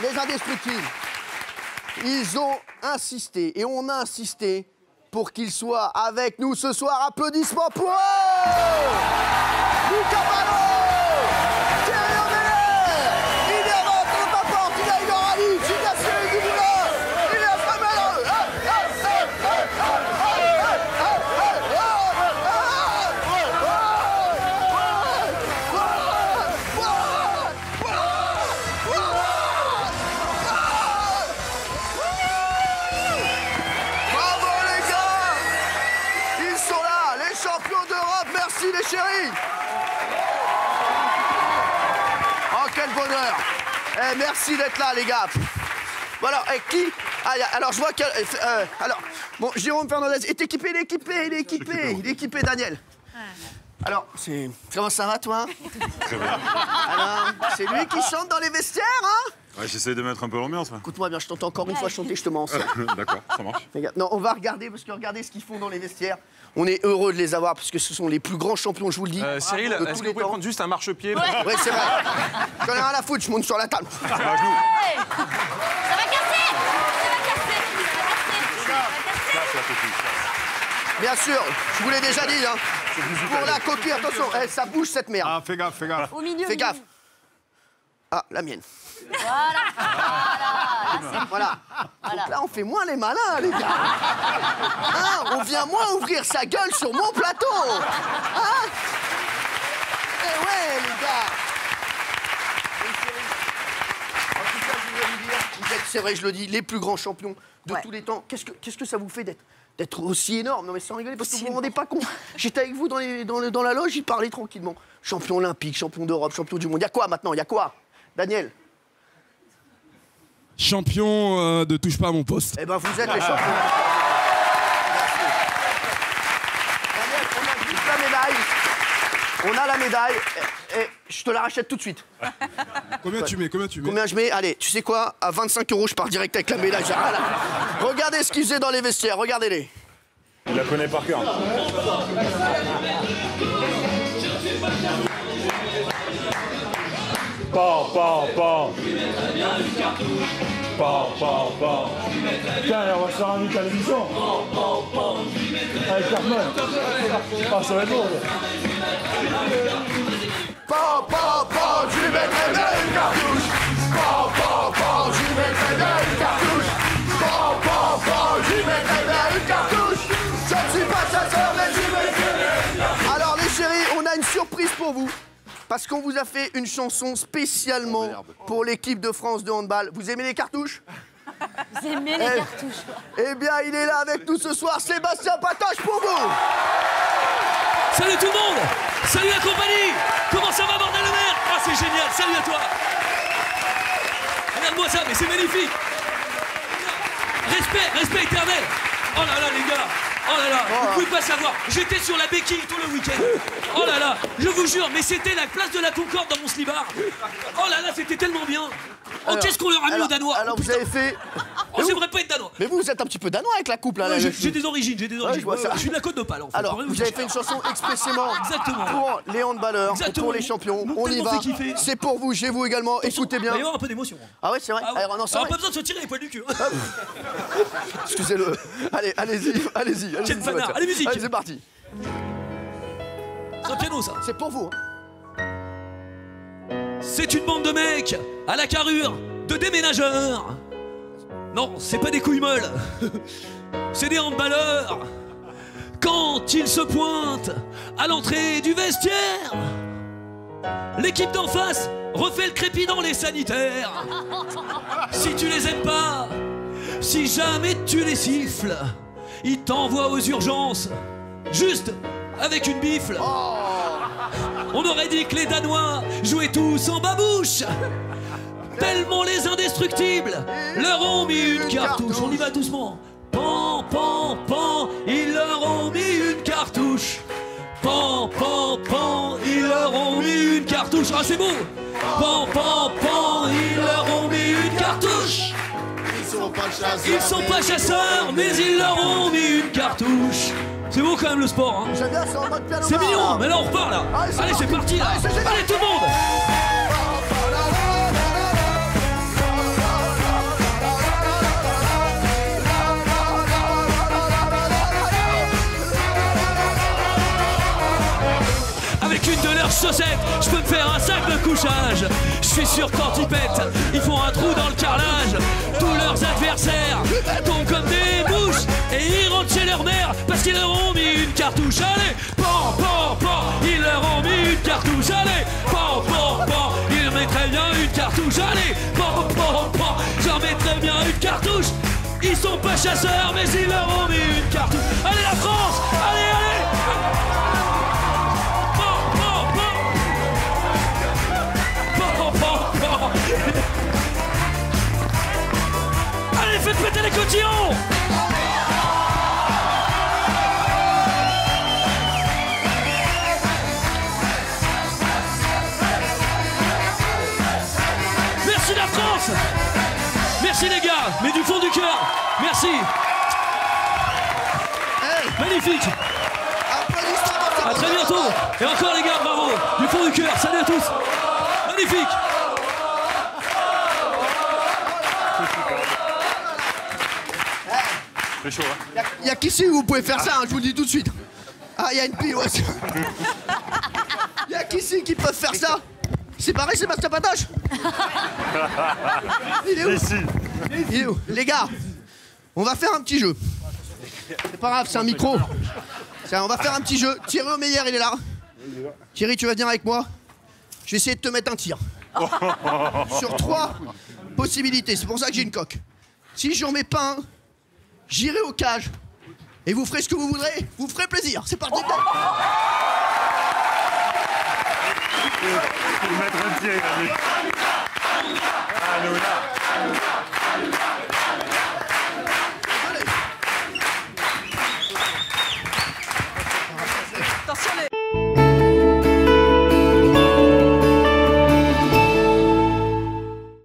les indestructibles, ils ont insisté, et on a insisté, pour qu'ils soient avec nous ce soir. Applaudissements pour eux! Lucas Ballot, Thierry Omeyer, il est avant contre la porte, il a Igor Alic, il a Cyril Dumoulin, il est Fabien. Bravo les gars! Ils sont là, les champions d'Europe, merci les chéris! Oh, quel bonheur! Eh, merci d'être là, les gars! Voilà, et qui? Ah, alors, je vois que... alors, bon, Jérôme Fernandez est équipé, il est équipé, Daniel. Alors, comment ça va, toi? Très bien. Alors, c'est lui qui chante dans les vestiaires, hein? Ouais, j'essaie de mettre un peu l'ambiance. Écoute-moi bien, je t'entends encore une fois chanter, je te mens. D'accord, ça marche. Regarde, non, on va regarder, parce que regardez ce qu'ils font dans les vestiaires. On est heureux de les avoir, parce que ce sont les plus grands champions, je vous le dis. Cyril, est-ce que vous pouvez prendre juste un marchepied? Oui, c'est vrai. J'en ai rien à foutre, je monte sur la table. Ça va casser! Ça va casser! Bien sûr, je vous l'ai déjà dit, hein. Pour la coquille, attention, ça bouge cette merde. Ah, fais gaffe, fais gaffe. Au milieu. Fais gaffe. Ah, la mienne. Voilà. Donc là, on fait moins les malins, les gars. Hein, on vient moins ouvrir sa gueule sur mon plateau. Hein? Eh ouais, les gars. En tout cas, je voulais vous dire, vous êtes, c'est vrai, je le dis, les plus grands champions de tous les temps. Qu'est-ce que ça vous fait d'être aussi énorme? Non mais sans rigoler, parce que vous vous rendez pas compte. J'étais avec vous dans la loge, j'y parlais tranquillement. Champion olympique, champion d'Europe, champion du monde. Il y a quoi maintenant? Il y a quoi? Daniel? Champion de touche pas à mon poste. Eh ben vous êtes les champions. Daniel, on a juste la médaille. On a la médaille. Et je te la rachète tout de suite. Combien tu mets? Combien je mets? Allez, tu sais quoi? À 25 €, je pars direct avec la médaille. Regardez ce qu'ils faisaient dans les vestiaires, regardez-les. Il la connaît par cœur. Tiens, on va se faire inviter à l'émission. Avec Cartman. Ah, ça va être beau. Je lui mettrai bien une cartouche. Je lui mettrai bien une cartouche. Je lui mettrai bien une cartouche. Je ne suis pas chasseur, mais je lui mettrai. Alors les chéris, on a une surprise pour vous. Parce qu'on vous a fait une chanson spécialement pour l'équipe de France de handball. Vous aimez les cartouches? Vous aimez les cartouches? Eh bien, il est là avec nous ce soir, Sébastien Patoche pour vous. Salut tout le monde! Salut la compagnie! Comment ça va, bordel de merde? Ah, c'est génial! Salut à toi! Regarde-moi ça, mais c'est magnifique! Respect éternel! Oh là là, les gars! Oh là là, vous pouvez pas savoir, j'étais sur la béquille tout le week-end. Oh là là, je vous jure, mais c'était la place de la Concorde dans mon slibard. Oh là là, c'était tellement bien. Oh, qu'est-ce qu'on leur a mis aux Danois? Alors vous avez fait... Oh, j'aimerais pas être Danois. Mais vous êtes un petit peu danois avec la coupe là. J'ai des origines, je vois ça. Je suis de la Côte d'Opale en fait. Alors, vous avez fait une chanson expressément Exactement. pour les handballeurs, pour les champions. On y va. C'est pour vous, chez vous également. Écoutez bien. Il va y avoir un peu d'émotion. Ah ouais, c'est vrai. Alors, non, pas besoin de se tirer les poils du cul. Excusez-le. Allez, allez-y. Allez, musique. Allez, c'est parti. C'est un piano, ça. C'est pour vous. C'est une bande de mecs à la carrure de déménageurs. Non, c'est pas des couilles molles. C'est des handballeurs. Quand ils se pointent à l'entrée du vestiaire, l'équipe d'en face refait le crépi dans les sanitaires. Si tu les aimes pas, si jamais tu les siffles, ils t'envoient aux urgences, juste avec une bifle. On aurait dit que les Danois jouaient tous en babouche, tellement les indestructibles leur ont mis une cartouche. On y va doucement. Pan, pan, pan, ils leur ont mis une cartouche. Pan, pan, pan, ils leur ont mis une cartouche. Ah, c'est beau. Pan, pan, pan, ils leur ont mis une cartouche. Ils sont pas chasseurs, mais ils leur ont mis une cartouche. C'est beau quand même le sport, hein. J'aime bien, c'est en mode piano. C'est mignon, mais là on repart là. Allez, c'est parti là. Allez, tout le monde. chaussettes, je peux me faire un sac de couchage. Je suis sûr quand ils pètent, ils font un trou dans le carrelage. Tous leurs adversaires tombent comme des mouches et ils rentrent chez leur mère parce qu'ils leur ont mis une cartouche. Allez, pan, pan, pan, ils leur ont mis une cartouche. Allez, pan, pan, pan, ils mettraient bien une cartouche. Allez, pan, pan, pan, j'en mettrais bien une cartouche. Ils sont pas chasseurs mais ils leur ont mis une cartouche. Allez la France, allez, allez. Pan, pan, pan. Pan, pan, pan. Allez, faites péter les cotillons. Merci la France. Merci les gars, mais du fond du cœur. Merci. Hey, Magnifique. applaudissements. À très bientôt. Et encore les gars, bravo. Du fond du cœur. Salut à tous. Magnifique. C'est chaud, hein. Il y a qu'ici où vous pouvez faire ça, hein, je vous le dis tout de suite. Ah, il y a une pile, ouais. Il y a qu'ici qui peuvent faire ça. C'est pareil, c'est Master Patoche. Il est où? Ici. Il est où? Les gars, on va faire un petit jeu. C'est pas grave, c'est un micro. On va faire un petit jeu. Thierry Omeyer, il est là. Thierry, tu vas venir avec moi. Je vais essayer de te mettre un tir. Sur 3 possibilités. C'est pour ça que j'ai une coque. Si je n'en mets pas un, j'irai au cage. Et vous ferez ce que vous voudrez. Vous ferez plaisir. C'est parti. Il va mettre un tir, il a dit.